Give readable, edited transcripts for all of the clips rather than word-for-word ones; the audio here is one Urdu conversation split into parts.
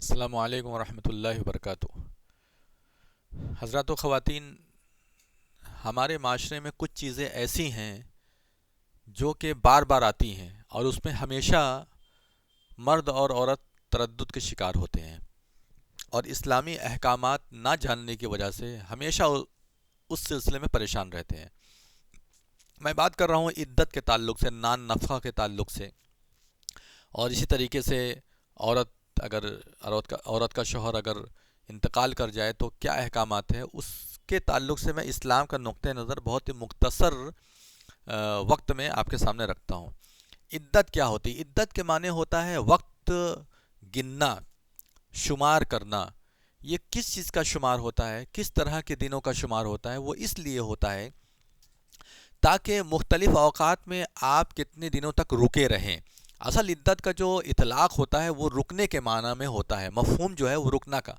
السلام علیکم ورحمۃ اللہ وبرکاتہ۔ حضرات و خواتین، ہمارے معاشرے میں کچھ چیزیں ایسی ہیں جو کہ بار بار آتی ہیں اور اس میں ہمیشہ مرد اور عورت تردد کے شکار ہوتے ہیں، اور اسلامی احکامات نہ جاننے کی وجہ سے ہمیشہ اس سلسلے میں پریشان رہتے ہیں۔ میں بات کر رہا ہوں عدت کے تعلق سے، نان نفقہ کے تعلق سے، اور اسی طریقے سے عورت کا شوہر اگر انتقال کر جائے تو کیا احکامات ہیں، اس کے تعلق سے میں اسلام کا نقطہ نظر بہت ہی مختصر وقت میں آپ کے سامنے رکھتا ہوں۔ عدت کیا ہوتی ہے؟ عدت کے معنی ہوتا ہے وقت گننا، شمار کرنا۔ یہ کس چیز کا شمار ہوتا ہے، کس طرح کے دنوں کا شمار ہوتا ہے؟ وہ اس لیے ہوتا ہے تاکہ مختلف اوقات میں آپ کتنے دنوں تک رکے رہیں۔ اصل عدت کا جو اطلاق ہوتا ہے وہ رکنے کے معنی میں ہوتا ہے، مفہوم جو ہے وہ رکنا کا۔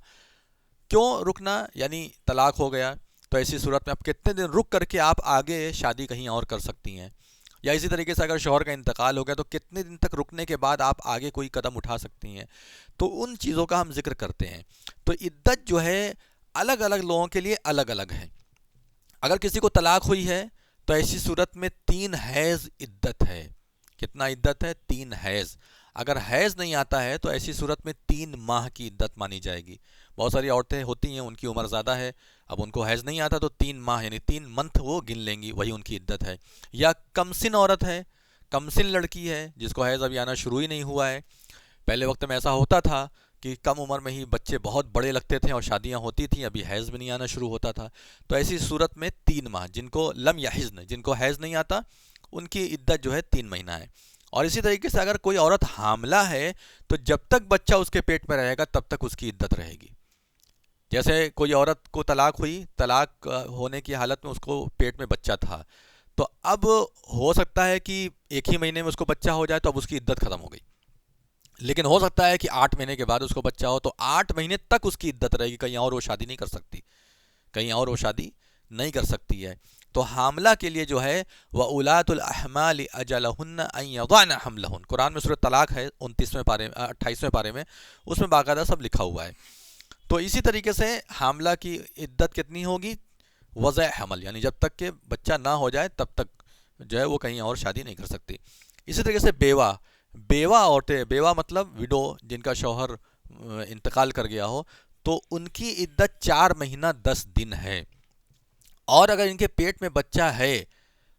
کیوں رکنا؟ یعنی طلاق ہو گیا تو ایسی صورت میں آپ کتنے دن رک کر کے آپ آگے شادی کہیں اور کر سکتی ہیں، یا اسی طریقے سے اگر شوہر کا انتقال ہو گیا تو کتنے دن تک رکنے کے بعد آپ آگے کوئی قدم اٹھا سکتی ہیں۔ تو ان چیزوں کا ہم ذکر کرتے ہیں۔ تو عدت جو ہے الگ الگ لوگوں کے لیے الگ الگ ہے۔ اگر کسی کو طلاق ہوئی ہے تو ایسی صورت میں 3 حیض عدت ہے۔ کتنا عدت ہے؟ 3 حیض۔ اگر حیض نہیں آتا ہے تو ایسی صورت میں 3 ماہ کی عدت مانی جائے گی۔ بہت ساری عورتیں ہوتی ہیں ان کی عمر زیادہ ہے، اب ان کو حیض نہیں آتا تو 3 ماہ یعنی 3 منتھ وہ گن لیں گی، وہی ان کی عدت ہے۔ یا کمسن عورت ہے، کمسن لڑکی ہے جس کو حیض ابھی آنا شروع ہی نہیں ہوا ہے۔ پہلے وقت میں ایسا ہوتا تھا کہ کم عمر میں ہی بچے بہت بڑے لگتے تھے اور شادیاں ہوتی تھیں، ابھی حیض بھی نہیں آنا شروع ہوتا تھا۔ تو ایسی صورت میں 3 ماہ، جن کو لم یحزن، جن کو حیض نہیں آتا، ان کی عدت جو ہے 3 مہینہ ہے۔ اور اسی طریقے سے اگر کوئی عورت حاملہ ہے تو جب تک بچہ اس کے پیٹ میں رہے گا تب تک اس کی عدت رہے گی۔ جیسے کوئی عورت کو طلاق ہوئی، طلاق ہونے کی حالت میں اس کو پیٹ میں بچہ تھا، تو اب ہو سکتا ہے کہ 1 ہی مہینے میں اس کو بچہ ہو جائے تو اب اس کی عدت ختم ہو گئی، لیکن ہو سکتا ہے کہ 8 مہینے کے بعد اس کو بچہ ہو تو 8 مہینے تک اس کی عدت رہے گی، کہیں اور وہ شادی نہیں کر سکتی، کہیں اور وہ شادی نہیں کر سکتی ہے۔ تو حاملہ کے لیے جو ہے وَأُولَاتُ الْأَحْمَالِ أَجَلَهُنَّ أَن يَضَعْنَ حَمْلَهُنَّ، قرآن میں سورۃ طلاق ہے 28ویں پارے میں، اس میں باقاعدہ سب لکھا ہوا ہے۔ تو اسی طریقے سے حاملہ کی عدت کتنی ہوگی؟ وضع حمل، یعنی جب تک کہ بچہ نہ ہو جائے تب تک جو ہے وہ کہیں اور شادی نہیں کر سکتی۔ اسی طریقے سے بیوہ عورتیں، بیوہ مطلب وڈو، جن کا شوہر انتقال کر گیا ہو، تو ان کی عدت 4 مہینہ 10 دن ہے۔ اور اگر ان کے پیٹ میں بچہ ہے،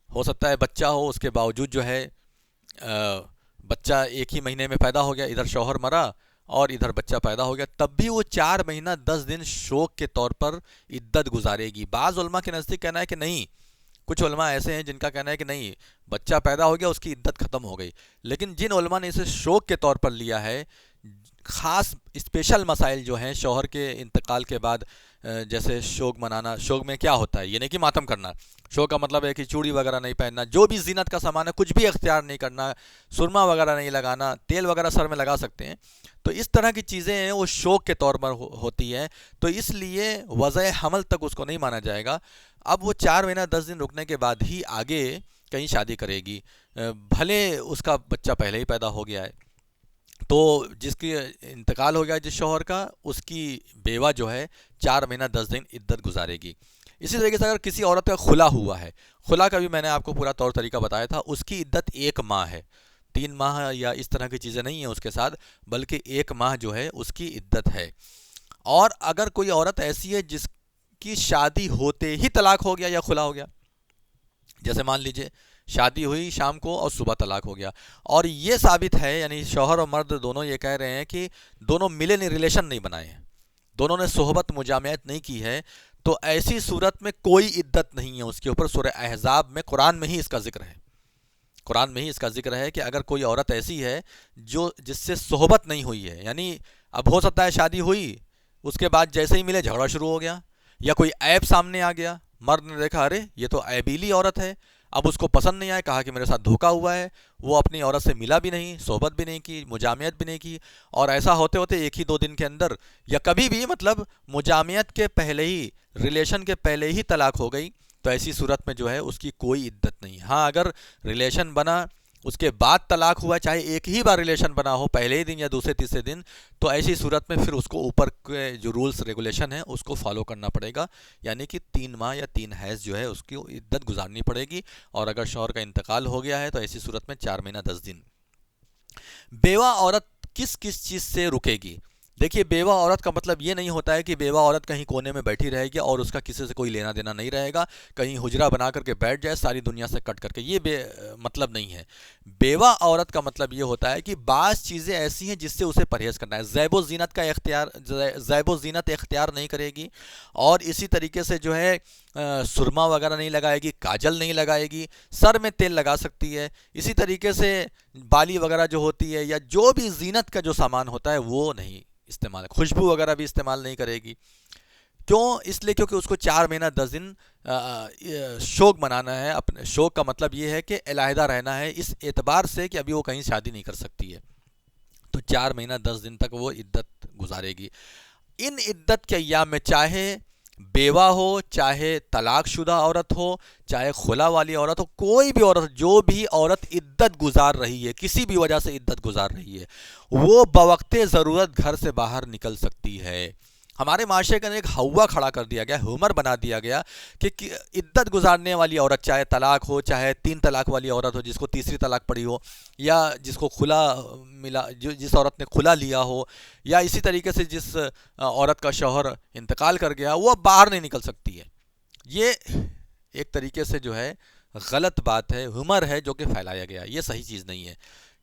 ہو سکتا ہے بچہ ہو، اس کے باوجود جو ہے بچہ 1 ہی مہینے میں پیدا ہو گیا، ادھر شوہر مرا اور ادھر بچہ پیدا ہو گیا، تب بھی وہ 4 مہینہ 10 دن شوق کے طور پر عدت گزارے گی۔ بعض علماء کے نزدیک کہنا ہے کہ نہیں، کچھ علماء ایسے ہیں جن کا کہنا ہے کہ نہیں، بچہ پیدا ہو گیا اس کی عدت ختم ہو گئی، لیکن جن علماء نے اسے شوق کے طور پر لیا ہے، خاص اسپیشل مسائل جو ہیں شوہر کے انتقال کے بعد، جیسے شوق منانا، شوق میں کیا ہوتا ہے، یہ نہیں کہ ماتم کرنا، شوق کا مطلب ہے کہ چوڑی وغیرہ نہیں پہننا، جو بھی زینت کا سامان ہے کچھ بھی اختیار نہیں کرنا، سرما وغیرہ نہیں لگانا، تیل وغیرہ سر میں لگا سکتے ہیں، تو اس طرح کی چیزیں ہیں وہ شوق کے طور پر ہوتی ہے، تو اس لیے وضع حمل تک اس کو نہیں مانا جائے گا۔ اب وہ 4 مہینہ 10 دن رکنے کے بعد ہی آگے کہیں شادی کرے گی، بھلے اس کا بچہ پہلے ہی پیدا ہو گیا ہے۔ تو جس کی انتقال ہو گیا جس شوہر کا، اس کی بیوہ جو ہے 4 مہینہ 10 دن عدت گزارے گی۔ اسی طریقے سے اگر کسی عورت کا خلا ہوا ہے، خلا کا بھی میں نے آپ کو پورا طور طریقہ بتایا تھا، اس کی عدت 1 ماہ ہے، 3 ماہ یا اس طرح کی چیزیں نہیں ہیں اس کے ساتھ، بلکہ 1 ماہ جو ہے اس کی عدت ہے۔ اور اگر کوئی عورت ایسی ہے جس کی شادی ہوتے ہی طلاق ہو گیا یا خلا ہو گیا، جیسے مان لیجئے شادی ہوئی شام کو اور صبح طلاق ہو گیا، اور یہ ثابت ہے، یعنی شوہر اور مرد دونوں یہ کہہ رہے ہیں کہ دونوں ملے نہیں، ریلیشن نہیں بنائے ہیں، دونوں نے صحبت مجامعت نہیں کی ہے، تو ایسی صورت میں کوئی عدت نہیں ہے اس کے اوپر۔ سورہ احزاب میں، قرآن میں ہی اس کا ذکر ہے، قرآن میں ہی اس کا ذکر ہے کہ اگر کوئی عورت ایسی ہے جس سے صحبت نہیں ہوئی ہے، یعنی اب ہو سکتا ہے شادی ہوئی، اس کے بعد جیسے ہی ملے جھگڑا شروع ہو گیا، یا کوئی عیب سامنے آ گیا، مرد نے دیکھا ارے یہ تو عیبیلی عورت ہے، اب اس کو پسند نہیں آیا، کہا کہ میرے ساتھ دھوکا ہوا ہے، وہ اپنی عورت سے ملا بھی نہیں، صحبت بھی نہیں کی، مجامعت بھی نہیں کی، اور ایسا ہوتے ہوتے 1 ہی 2 دن کے اندر یا کبھی بھی، مطلب مجامعت کے پہلے ہی، ریلیشن کے پہلے ہی طلاق ہو گئی، تو ایسی صورت میں جو ہے اس کی کوئی عدت نہیں۔ ہاں اگر ریلیشن بنا، اس کے بعد طلاق ہوا، چاہے ایک ہی بار ریلیشن بنا ہو، پہلے ہی دن یا دوسرے تیسرے دن، تو ایسی صورت میں پھر اس کو اوپر کے جو رولز ریگولیشن ہیں اس کو فالو کرنا پڑے گا، یعنی کہ 3 ماہ یا 3 حیض جو ہے اس کی عدت گزارنی پڑے گی، اور اگر شوہر کا انتقال ہو گیا ہے تو ایسی صورت میں 4 مہینہ 10 دن۔ بیوہ عورت کس کس چیز سے رکے گی؟ دیکھیے، بیوہ عورت کا مطلب یہ نہیں ہوتا ہے کہ بیوہ عورت کہیں کونے میں بیٹھی رہے گی اور اس کا کسی سے کوئی لینا دینا نہیں رہے گا، کہیں حجرہ بنا کر کے بیٹھ جائے ساری دنیا سے کٹ کر کے، یہ مطلب نہیں ہے۔ بیوہ عورت کا مطلب یہ ہوتا ہے کہ بعض چیزیں ایسی ہیں جس سے اسے پرہیز کرنا ہے، زیب و زینت اختیار نہیں کرے گی، اور اسی طریقے سے جو ہے سرما وغیرہ نہیں لگائے گی، کاجل نہیں لگائے گی، سر میں تیل لگا سکتی ہے، اسی طریقے سے بالی وغیرہ جو ہوتی ہے یا جو بھی زینت کا جو سامان ہوتا ہے وہ نہیں استعمال، خوشبو وغیرہ بھی استعمال نہیں کرے گی۔ کیوں؟ اس لیے کیونکہ اس کو 4 مہینہ 10 دن شوق منانا ہے۔ اپنے شوق کا مطلب یہ ہے کہ علیحدہ رہنا ہے، اس اعتبار سے کہ ابھی وہ کہیں شادی نہیں کر سکتی ہے، تو 4 مہینہ 10 دن تک وہ عدت گزارے گی۔ ان عدت کے ایام میں چاہے بیوہ ہو، چاہے طلاق شدہ عورت ہو، چاہے خلا والی عورت ہو، کوئی بھی عورت، جو بھی عورت عدت گزار رہی ہے، کسی بھی وجہ سے عدت گزار رہی ہے، وہ بوقت ضرورت گھر سے باہر نکل سکتی ہے۔ ہمارے معاشرے کے اندر ایک ہوا کھڑا کر دیا گیا، ہیومر بنا دیا گیا کہ عدت گزارنے والی عورت، چاہے طلاق ہو، چاہے 3 طلاق والی عورت ہو جس کو تیسری طلاق پڑی ہو، یا جس کو کھلا ملا، جس عورت نے کھلا لیا ہو، یا اسی طریقے سے جس عورت کا شوہر انتقال کر گیا، وہ اب باہر نہیں نکل سکتی ہے۔ یہ ایک طریقے سے جو ہے غلط بات ہے، ہیومر ہے جو کہ پھیلایا گیا، یہ صحیح چیز نہیں ہے۔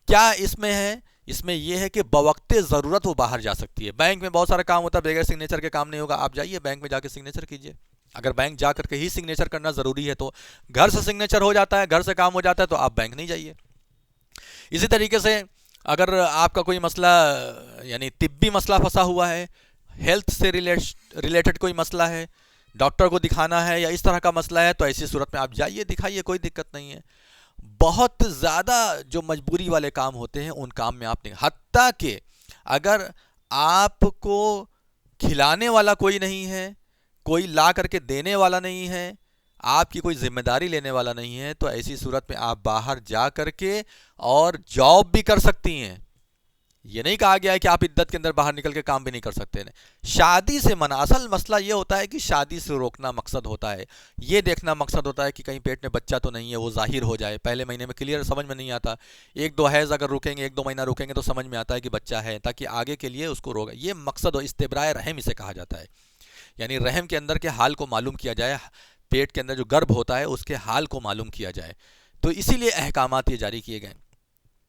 کیا اس میں ہے؟ اس میں یہ ہے کہ بوقت ضرورت وہ باہر جا سکتی ہے۔ بینک میں بہت سارا کام ہوتا ہے، بغیر سگنیچر کے کام نہیں ہوگا، آپ جائیے بینک میں جا کے سگنیچر کیجئے۔ اگر بینک جا کر کے ہی سگنیچر کرنا ضروری ہے تو گھر سے سگنیچر ہو جاتا ہے، گھر سے کام ہو جاتا ہے، تو آپ بینک نہیں جائیے۔ اسی طریقے سے اگر آپ کا کوئی مسئلہ، یعنی طبی مسئلہ پھنسا ہوا ہے، ہیلتھ سے ریلیٹڈ کوئی مسئلہ ہے، ڈاکٹر کو دکھانا ہے یا اس طرح کا مسئلہ ہے، تو ایسی صورت میں آپ جائیے، دکھائیے، کوئی دقت نہیں ہے۔ بہت زیادہ جو مجبوری والے کام ہوتے ہیں ان کام میں آپ نہیں، حتیٰ کہ اگر آپ کو کھلانے والا کوئی نہیں ہے، کوئی لا کر کے دینے والا نہیں ہے، آپ کی کوئی ذمہ داری لینے والا نہیں ہے، تو ایسی صورت میں آپ باہر جا کر کے اور جاب بھی کر سکتی ہیں۔ یہ نہیں کہا گیا ہے کہ آپ عدت کے اندر باہر نکل کے کام بھی نہیں کر سکتے ہیں۔ شادی سے منع، اصل مسئلہ یہ ہوتا ہے کہ شادی سے روکنا مقصد ہوتا ہے، یہ دیکھنا مقصد ہوتا ہے کہ کہیں پیٹ میں بچہ تو نہیں ہے، وہ ظاہر ہو جائے۔ پہلے مہینے میں کلیئر سمجھ میں نہیں آتا، 1-2 حیض اگر رکیں گے، 1-2 مہینہ رکیں گے تو سمجھ میں آتا ہے کہ بچہ ہے، تاکہ آگے کے لیے اس کو روکا۔ یہ مقصد ہو، استبراء رحم اسے کہا جاتا ہے، یعنی رحم کے اندر کے حال کو معلوم کیا جائے، پیٹ کے اندر جو گربھ ہوتا ہے اس کے حال کو معلوم کیا جائے، تو اسی لیے احکامات یہ جاری کیے گئے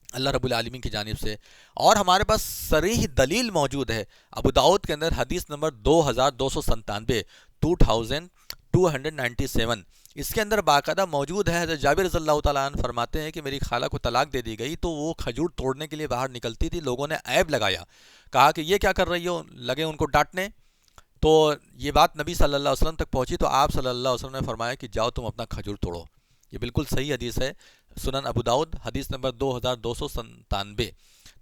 اللہ رب العالمین کی جانب سے۔ اور ہمارے پاس صریح دلیل موجود ہے، ابو داؤد کے اندر حدیث نمبر 2297، 2297، اس کے اندر باقاعدہ موجود ہے، حضرت جابر رضی اللہ تعالیٰ عنہ فرماتے ہیں کہ میری خالہ کو طلاق دے دی گئی تو وہ کھجور توڑنے کے لیے باہر نکلتی تھی، لوگوں نے عیب لگایا، کہا کہ یہ کیا کر رہی ہو، لگے ان کو ڈانٹنے، تو یہ بات نبی صلی اللہ علیہ وسلم تک پہنچی تو آپ صلی اللہ علیہ وسلم نے فرمایا کہ جاؤ تم اپنا کھجور توڑو۔ یہ بالکل صحیح حدیث ہے، سنن ابو داؤد حدیث نمبر 2297۔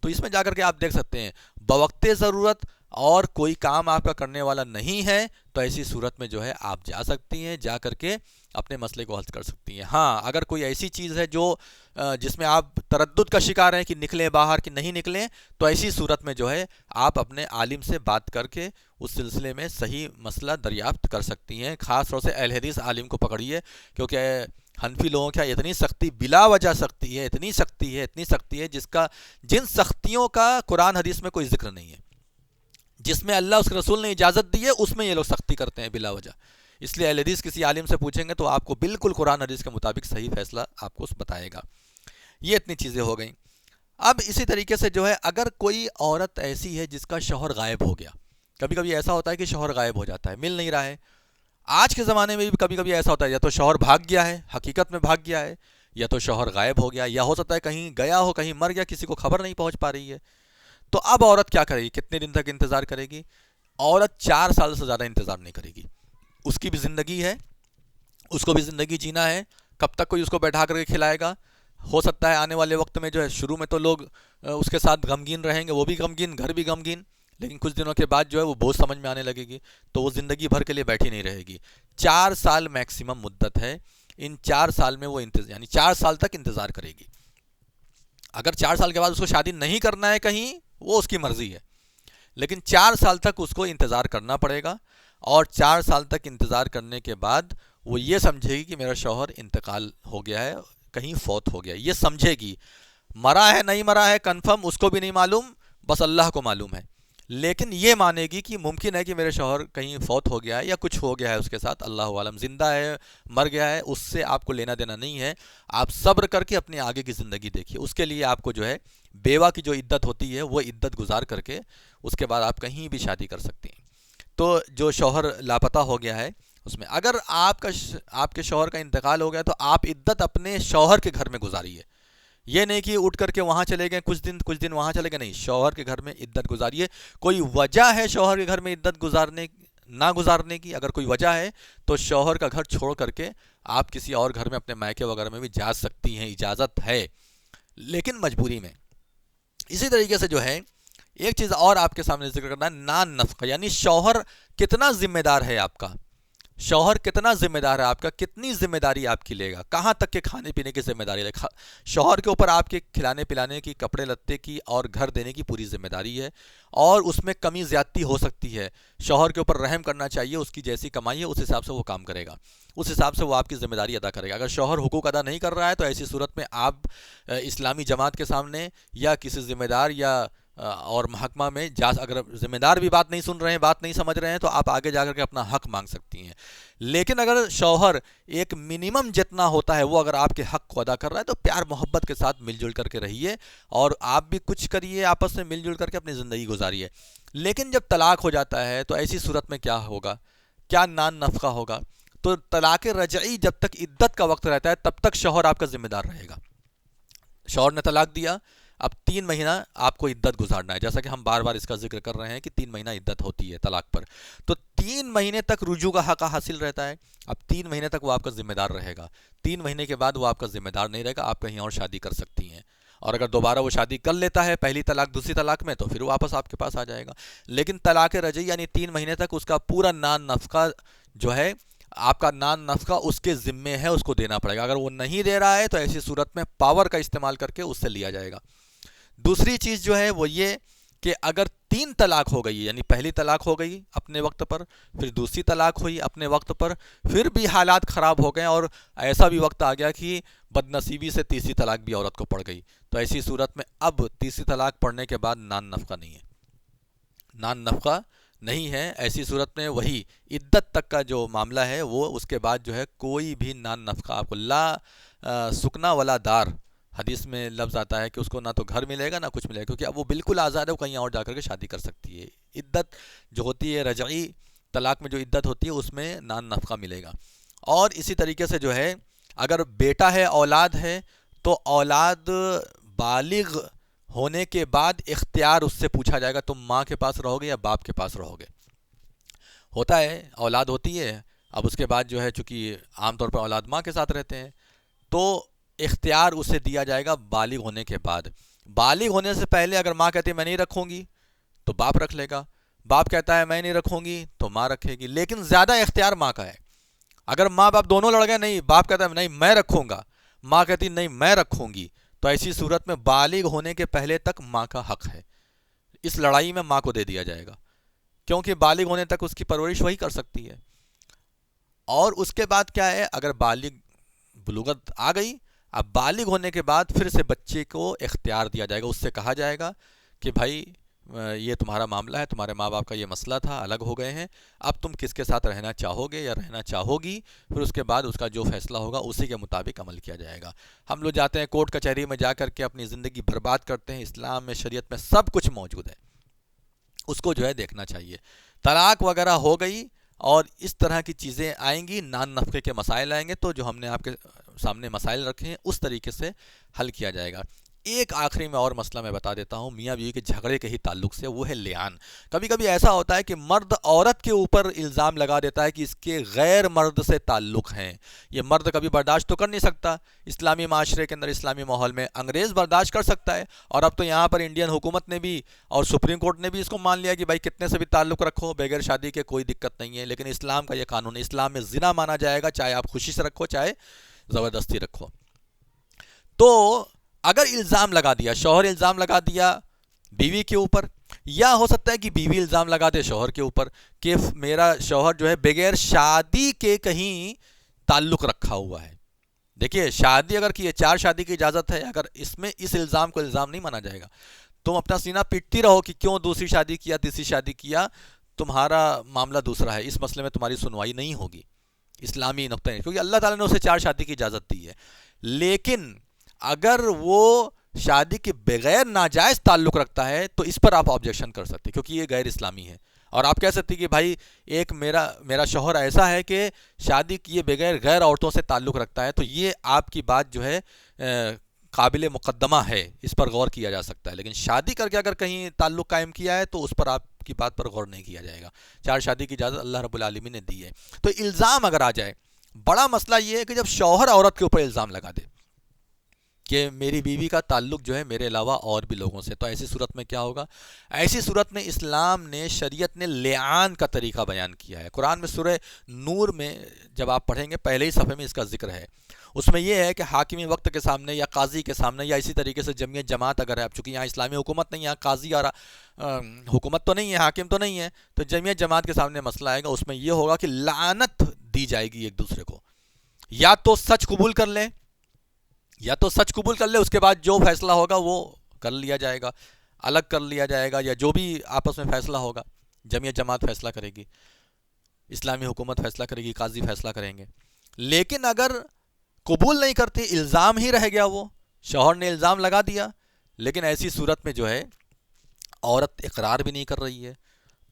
تو اس میں جا کر کے آپ دیکھ سکتے ہیں بوقت ضرورت اور کوئی کام آپ کا کرنے والا نہیں ہے تو ایسی صورت میں جو ہے آپ جا سکتی ہیں، جا کر کے اپنے مسئلے کو حل کر سکتی ہیں۔ ہاں، اگر کوئی ایسی چیز ہے جو جس میں آپ تردد کا شکار ہیں کہ نکلیں باہر کہ نہیں نکلیں، تو ایسی صورت میں جو ہے آپ اپنے عالم سے بات کر کے اس سلسلے میں صحیح مسئلہ دریافت کر سکتی ہیں۔ خاص طور سے اہل حدیث عالم کو پکڑیے، کیونکہ حنفی لوگوں کا اتنی سختی، بلا وجہ سختی ہے، اتنی سختی ہے جن سختیوں کا قرآن حدیث میں کوئی ذکر نہیں ہے، جس میں اللہ اس کے رسول نے اجازت دی ہے اس میں یہ لوگ سختی کرتے ہیں بلا وجہ۔ اس لیے اہل حدیث کسی عالم سے پوچھیں گے تو آپ کو بالکل قرآن حدیث کے مطابق صحیح فیصلہ آپ کو بتائے گا۔ یہ اتنی چیزیں ہو گئیں۔ اب اسی طریقے سے جو ہے اگر کوئی عورت ایسی ہے جس کا شوہر غائب ہو گیا، کبھی کبھی ایسا ہوتا ہے کہ شوہر غائب ہو جاتا ہے، مل نہیں رہا ہے۔ آج کے زمانے میں بھی کبھی کبھی ایسا ہوتا ہے، یا تو شوہر بھاگ گیا ہے، حقیقت میں بھاگ گیا ہے، یا تو شوہر غائب ہو گیا، یا ہو سکتا ہے کہیں گیا ہو، کہیں مر گیا، کسی کو خبر نہیں پہنچ پا رہی ہے۔ تو اب عورت کیا کرے گی؟ کتنے دن تک انتظار کرے گی؟ عورت 4 سال سے زیادہ انتظار نہیں کرے گی۔ اس کی بھی زندگی ہے، اس کو بھی زندگی جینا ہے، کب تک کوئی اس کو بیٹھا کر کے کھلائے گا؟ ہو سکتا ہے آنے والے وقت میں جو ہے، شروع میں تو لوگ اس کے ساتھ غمگین رہیں گے، وہ بھی غمگین، گھر بھی غمگین، لیکن کچھ دنوں کے بعد جو ہے وہ بوجھ سمجھ میں آنے لگے گی، تو وہ زندگی بھر کے لیے بیٹھی نہیں رہے گی۔ 4 سال میکسیمم مدت ہے، ان 4 سال میں وہ یعنی 4 سال تک انتظار کرے گی۔ اگر 4 سال کے بعد اس کو شادی نہیں کرنا ہے کہیں، وہ اس کی مرضی ہے، لیکن 4 سال تک اس کو انتظار کرنا پڑے گا، اور 4 سال تک انتظار کرنے کے بعد وہ یہ سمجھے گی کہ میرا شوہر انتقال ہو گیا ہے، کہیں فوت ہو گیا، یہ سمجھے گی۔ مرا ہے نہیں مرا ہے کنفرم اس کو بھی نہیں معلوم، بس اللہ کو معلوم ہے، لیکن یہ مانے گی کہ ممکن ہے کہ میرے شوہر کہیں فوت ہو گیا ہے یا کچھ ہو گیا ہے اس کے ساتھ، اللہ عالم، زندہ ہے مر گیا ہے، اس سے آپ کو لینا دینا نہیں ہے، آپ صبر کر کے اپنی آگے کی زندگی دیکھیے۔ اس کے لیے آپ کو جو ہے بیوہ کی جو عدت ہوتی ہے وہ عدت گزار کر کے اس کے بعد آپ کہیں بھی شادی کر سکتی ہیں۔ تو جو شوہر لاپتہ ہو گیا ہے اس میں اگر آپ کے شوہر کا انتقال ہو گیا تو آپ عدت اپنے شوہر کے گھر میں گزاریے، یہ نہیں کہ اٹھ کر کے وہاں چلے گئے کچھ دن وہاں چلے گئے، نہیں، شوہر کے گھر میں عدت گزاریے۔ کوئی وجہ ہے شوہر کے گھر میں عدت نہ گزارنے کی، اگر کوئی وجہ ہے تو شوہر کا گھر چھوڑ کر کے آپ کسی اور گھر میں اپنے مائکے وغیرہ میں بھی جا سکتی ہیں، اجازت ہے، لیکن مجبوری میں۔ اسی طریقے سے جو ہے ایک چیز اور آپ کے سامنے ذکر کرنا ہے، نان نفقہ، یعنی شوہر کتنا ذمہ دار ہے آپ کا، شوہر کتنا ذمہ دار ہے آپ کا، کتنی ذمہ داری آپ کی لے گا، کہاں تک کہ کھانے پینے کی ذمہ داری لے گا۔ شوہر کے اوپر آپ کے کھلانے پلانے کی، کپڑے لتے کی اور گھر دینے کی پوری ذمہ داری ہے، اور اس میں کمی زیادتی ہو سکتی ہے، شوہر کے اوپر رحم کرنا چاہیے، اس کی جیسی کمائی ہے اس حساب سے وہ کام کرے گا، اس حساب سے وہ آپ کی ذمہ داری ادا کرے گا۔ اگر شوہر حقوق ادا نہیں کر رہا ہے تو ایسی صورت میں آپ اسلامی جماعت کے سامنے یا کسی ذمہ دار یا اور محکمہ میں اگر ذمہ دار بھی بات نہیں سن رہے ہیں، بات نہیں سمجھ رہے ہیں، تو آپ آگے جا کر کے اپنا حق مانگ سکتی ہیں۔ لیکن اگر شوہر ایک منیمم جتنا ہوتا ہے وہ اگر آپ کے حق کو ادا کر رہا ہے تو پیار محبت کے ساتھ مل جل کر کے رہیے، اور آپ بھی کچھ کریے، آپس میں مل جل کر کے اپنی زندگی گزاریے۔ لیکن جب طلاق ہو جاتا ہے تو ایسی صورت میں کیا ہوگا، کیا نان نفقہ ہوگا؟ تو طلاق رجعی جب تک عدت کا وقت رہتا ہے تب تک شوہر آپ کا ذمہ دار رہے گا۔ شوہر نے طلاق دیا، اب 3 مہینہ آپ کو عدت گزارنا ہے، جیسا کہ ہم بار بار اس کا ذکر کر رہے ہیں کہ 3 مہینہ عدت ہوتی ہے طلاق پر، تو 3 مہینے تک رجوع کا حق حاصل رہتا ہے۔ اب 3 مہینے تک وہ آپ کا ذمہ دار رہے گا، 3 مہینے کے بعد وہ آپ کا ذمہ دار نہیں رہے گا، آپ کہیں اور شادی کر سکتی ہیں، اور اگر دوبارہ وہ شادی کر لیتا ہے پہلی طلاق دوسری طلاق میں تو پھر وہ واپس آپ کے پاس آ جائے گا۔ لیکن طلاق رجعی یعنی 3 مہینے تک اس کا پورا نان نفقہ جو ہے، آپ کا نان نفقہ اس کے ذمے ہے، اس کو دینا پڑے گا۔ اگر وہ نہیں دے رہا ہے تو ایسی صورت میں پاور کا استعمال کر کے اس سے لیا جائے گا۔ دوسری چیز جو ہے وہ یہ کہ اگر 3 طلاق ہو گئی، یعنی پہلی طلاق ہو گئی اپنے وقت پر، پھر دوسری طلاق ہوئی اپنے وقت پر، پھر بھی حالات خراب ہو گئے اور ایسا بھی وقت آ گیا کہ بد نصیبی سے تیسری طلاق بھی عورت کو پڑ گئی، تو ایسی صورت میں اب تیسری طلاق پڑنے کے بعد نان نفقہ نہیں ہے، نان نفقہ نہیں ہے۔ ایسی صورت میں وہی عدت تک کا جو معاملہ ہے وہ اس کے بعد جو ہے کوئی بھی نان نفقہ آپ کو، لا سکنا ولا دار، حدیث میں لفظ آتا ہے کہ اس کو نہ تو گھر ملے گا نہ کچھ ملے گا، کیونکہ اب وہ بالکل آزاد ہے، وہ کہیں اور جا کر کے شادی کر سکتی ہے۔ عدت جو ہوتی ہے رجعی طلاق میں جو عدت ہوتی ہے اس میں نان نفقہ ملے گا۔ اور اسی طریقے سے جو ہے اگر بیٹا ہے، اولاد ہے، تو اولاد بالغ ہونے کے بعد اختیار اس سے پوچھا جائے گا، تم ماں کے پاس رہو گے یا باپ کے پاس رہو گے۔ ہوتا ہے اولاد ہوتی ہے، اب اس کے بعد جو ہے چونکہ عام طور پر اولاد ماں کے ساتھ رہتے ہیں، تو اختیار اسے دیا جائے گا بالغ ہونے کے بعد۔ بالغ ہونے سے پہلے اگر ماں کہتی ہے میں نہیں رکھوں گی تو باپ رکھ لے گا، باپ کہتا ہے میں نہیں رکھوں گی تو ماں رکھے گی، لیکن زیادہ اختیار ماں کا ہے۔ اگر ماں باپ دونوں لڑ گئے، نہیں باپ کہتا ہے نہیں میں رکھوں گا، ماں کہتی نہیں میں رکھوں گی، تو ایسی صورت میں بالغ ہونے کے پہلے تک ماں کا حق ہے، اس لڑائی میں ماں کو دے دیا جائے گا، کیونکہ بالغ ہونے تک اس کی پرورش وہی کر سکتی ہے۔ اور اس کے بعد کیا ہے، اگر بلوغت آ گئی، اب بالغ ہونے کے بعد پھر سے بچے کو اختیار دیا جائے گا، اس سے کہا جائے گا کہ بھائی یہ تمہارا معاملہ ہے، تمہارے ماں باپ کا یہ مسئلہ تھا، الگ ہو گئے ہیں، اب تم کس کے ساتھ رہنا چاہو گے یا رہنا چاہو گی، پھر اس کے بعد اس کا جو فیصلہ ہوگا اسی کے مطابق عمل کیا جائے گا۔ ہم لوگ جاتے ہیں کورٹ کچہری میں جا کر کے اپنی زندگی برباد کرتے ہیں، اسلام میں شریعت میں سب کچھ موجود ہے، اس کو جو ہے دیکھنا چاہیے۔ طلاق وغیرہ ہو گئی اور اس طرح کی چیزیں آئیں گی، نان نفقے کے مسائل آئیں گے، تو جو ہم نے آپ کے سامنے مسائل رکھے ہیں اس طریقے سے حل کیا جائے گا۔ ایک آخری میں اور مسئلہ میں بتا دیتا ہوں میاں بیوی کے جھگڑے کے ہی تعلق سے، وہ ہے لیان۔ کبھی کبھی ایسا ہوتا ہے کہ مرد عورت کے اوپر الزام لگا دیتا ہے کہ اس کے غیر مرد سے تعلق ہیں، یہ مرد کبھی برداشت تو کر نہیں سکتا، اسلامی معاشرے کے اندر اسلامی ماحول میں انگریز برداشت کر سکتا ہے، اور اب تو یہاں پر انڈین حکومت نے بھی اور سپریم کورٹ نے بھی اس کو مان لیا کہ بھائی کتنے سے بھی تعلق رکھو بغیر شادی کے کوئی دقت نہیں ہے، لیکن اسلام کا یہ قانون ہے، اسلام میں زنا مانا جائے گا، چاہے آپ خوشی سے رکھو چاہے زبردستی رکھو۔ تو اگر الزام لگا دیا، شوہر الزام لگا دیا بیوی کے اوپر، یا ہو سکتا ہے کہ بیوی الزام لگا دے شوہر کے اوپر کہ میرا شوہر جو ہے بغیر شادی کے کہیں تعلق رکھا ہوا ہے. دیکھیے شادی اگر کی 4 شادی کی اجازت ہے، اگر اس میں اس الزام کو الزام نہیں مانا جائے گا. تم اپنا سینہ پیٹتی رہو کہ کیوں دوسری شادی کیا، تیسری شادی کیا، تمہارا معاملہ دوسرا ہے، اس مسئلے میں تمہاری سنوائی نہیں ہوگی اسلامی نقطہ، کیونکہ اللہ تعالیٰ نے اسے 4 شادی کی اجازت دی ہے. لیکن اگر وہ شادی کے بغیر ناجائز تعلق رکھتا ہے تو اس پر آپ آبجیکشن کر سکتے، کیونکہ یہ غیر اسلامی ہے. اور آپ کہہ سکتے کہ بھائی ایک میرا شوہر ایسا ہے کہ شادی کیے بغیر غیر عورتوں سے تعلق رکھتا ہے، تو یہ آپ کی بات جو ہے قابل مقدمہ ہے، اس پر غور کیا جا سکتا ہے. لیکن شادی کر کے اگر کہیں تعلق قائم کیا ہے تو اس پر آپ کی بات پر غور نہیں کیا جائے گا. 4 شادی کی اجازت اللہ رب العالمین نے دی ہے. تو الزام اگر آ جائے، بڑا مسئلہ یہ ہے کہ جب شوہر عورت کے اوپر الزام لگا دے کہ میری بیوی کا تعلق جو ہے میرے علاوہ اور بھی لوگوں سے، تو ایسی صورت میں کیا ہوگا؟ ایسی صورت میں اسلام نے، شریعت نے لعان کا طریقہ بیان کیا ہے. قرآن میں سورہ نور میں جب آپ پڑھیں گے پہلے ہی صفحے میں اس کا ذکر ہے. اس میں یہ ہے کہ حاکمی وقت کے سامنے یا قاضی کے سامنے یا اسی طریقے سے جمعیت جماعت اگر ہے، اب چونکہ یہاں اسلامی حکومت نہیں، یہاں قاضی اور حکومت تو نہیں ہے، حاکم تو نہیں ہے، تو جمعیت جماعت کے سامنے مسئلہ آئے گا. اس میں یہ ہوگا کہ لعنت دی جائے گی ایک دوسرے کو. یا تو سچ قبول کر لیں، اس کے بعد جو فیصلہ ہوگا وہ کر لیا جائے گا، الگ کر لیا جائے گا، یا جو بھی آپس میں فیصلہ ہوگا جمعیت جماعت فیصلہ کرے گی، اسلامی حکومت فیصلہ کرے گی، قاضی فیصلہ کریں گے. لیکن اگر قبول نہیں کرتی، الزام ہی رہ گیا، وہ شوہر نے الزام لگا دیا، لیکن ایسی صورت میں جو ہے عورت اقرار بھی نہیں کر رہی ہے،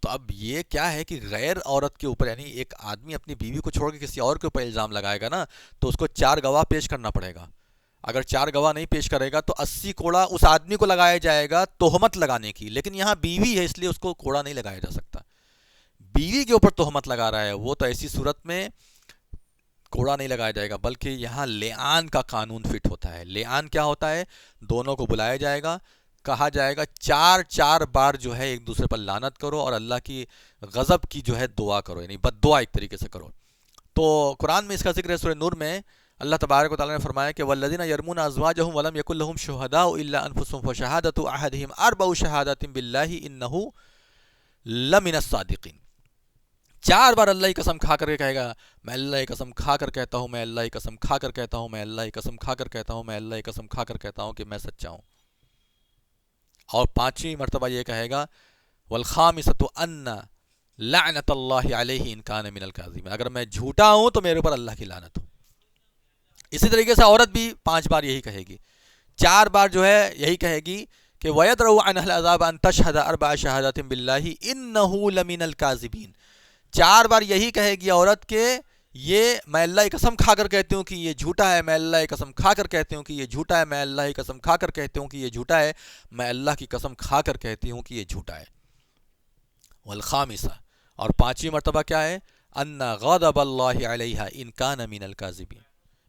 تو اب یہ کیا ہے کہ غیر عورت کے اوپر، یعنی ایک آدمی اپنی بیوی کو چھوڑ کے کسی اور کے اوپر الزام لگائے گا نا، تو اس کو 4 گواہ پیش کرنا پڑے گا. اگر 4 گواہ نہیں پیش کرے گا تو 80 کوڑا اس آدمی کو لگایا جائے گا تہمت لگانے کی. لیکن یہاں بیوی ہے اس لیے اس کو کوڑا نہیں لگایا جا سکتا. بیوی کے اوپر تہمت لگا رہا ہے وہ، تو ایسی صورت میں کوڑا نہیں لگایا جائے گا، بلکہ یہاں لعان کا قانون فٹ ہوتا ہے. لعان کیا ہوتا ہے؟ دونوں کو بلایا جائے گا، کہا جائے گا 4 بار جو ہے ایک دوسرے پر لعنت کرو اور اللہ کی غضب کی جو ہے دعا کرو، یعنی بد دعا ایک طریقے سے کرو. تو قرآن میں اس کا ذکر ہے. سورہ نور میں اللہ تبارک و تعالیٰ نے فرمایا کہ والذین یرمون ازواجہم ولم یکن لہم شہداء الا انفسہم فشہادۃ احدہم 4 شہادات باللہ انہ لمن الصادقین. 4 بار اللہ کی قسم کھا کر کے کہے گا، میں اللہ کی قسم کھا کر کہتا ہوں، میں اللہ کی قسم کھا کر کہتا ہوں، میں اللہ کی قسم کھا کر کہتا ہوں، میں اللہ کی قسم کھا کر کہتا ہوں کہ میں سچا ہوں. اور 5ویں مرتبہ یہ کہے گا والخامسۃ ان لعنت اللہ علیہ ان کان من الکاذبین، اگر میں جھوٹا ہوں تو میرے اوپر اللہ کی لعنت ہو. اسی طریقے سے عورت بھی 5 بار یہی کہے گی. 4 بار جو ہے یہی کہے گی کہ وَيَدْرَوْ عَنْهَا الْعَذَابَ أَن تَشْهَدَ 4 شَهَادَاتٍ بِاللَّهِ إِنَّهُ لَمِنَ الْكَاذِبِينَ. 4 بار یہی کہے گی عورت کہ یہ میں اللہ کی قسم کھا کر کہتی ہوں کہ یہ جھوٹا ہے، میں اللہ کی قسم کھا کر کہتی ہوں کہ یہ جھوٹا ہے، میں اللہ کی قسم کھا کر کہتی ہوں کہ یہ جھوٹا ہے، میں اللہ کی قسم کھا کر کہتی ہوں کہ یہ جھوٹا ہے. والخامسہ، اور 5ویں مرتبہ کیا ہے؟ ان غضب اللہ علیہا ان کان من الکاذبین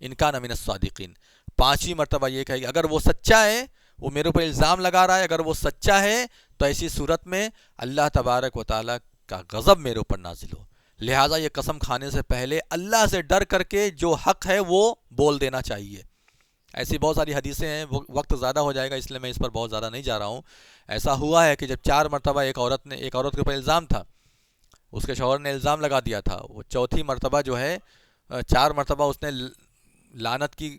ان کان من الصادقین. 5ویں مرتبہ یہ کہے گی اگر وہ سچا ہے، وہ میرے اوپر الزام لگا رہا ہے، اگر وہ سچا ہے تو ایسی صورت میں اللہ تبارک و تعالیٰ کا غضب میرے اوپر نازل ہو. لہٰذا یہ قسم کھانے سے پہلے اللہ سے ڈر کر کے جو حق ہے وہ بول دینا چاہیے. ایسی بہت ساری حدیثیں ہیں، وقت زیادہ ہو جائے گا اس لیے میں اس پر بہت زیادہ نہیں جا رہا ہوں. ایسا ہوا ہے کہ جب 4 مرتبہ ایک عورت کے اوپر الزام تھا، اس کے شوہر نے الزام لگا دیا تھا، وہ 4تھی مرتبہ جو ہے 4 مرتبہ اس نے لعنت کی،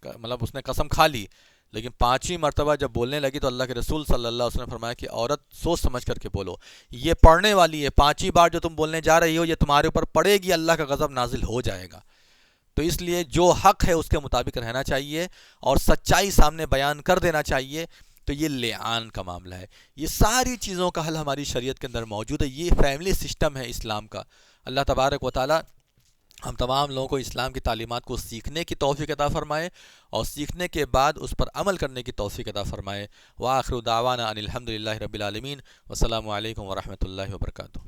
مطلب اس نے قسم کھا لی، لیکن 5ویں مرتبہ جب بولنے لگی تو اللہ کے رسول صلی اللہ علیہ وسلم نے فرمایا کہ عورت سوچ سمجھ کر کے بولو، یہ پڑھنے والی ہے، 5ویں بار جو تم بولنے جا رہی ہو یہ تمہارے اوپر پڑے گی، اللہ کا غضب نازل ہو جائے گا. تو اس لیے جو حق ہے اس کے مطابق رہنا چاہیے اور سچائی سامنے بیان کر دینا چاہیے. تو یہ لعان کا معاملہ ہے. یہ ساری چیزوں کا حل ہماری شریعت کے اندر موجود ہے. یہ فیملی سسٹم ہے اسلام کا. اللہ تبارک و تعالیٰ ہم تمام لوگوں کو اسلام کی تعلیمات کو سیکھنے کی توفیق عطا فرمائے اور سیکھنے کے بعد اس پر عمل کرنے کی توفیق عطا فرمائے. وآخر دعوانا ان الحمد للہ رب العالمین. والسلام علیکم ورحمۃ اللہ وبرکاتہ.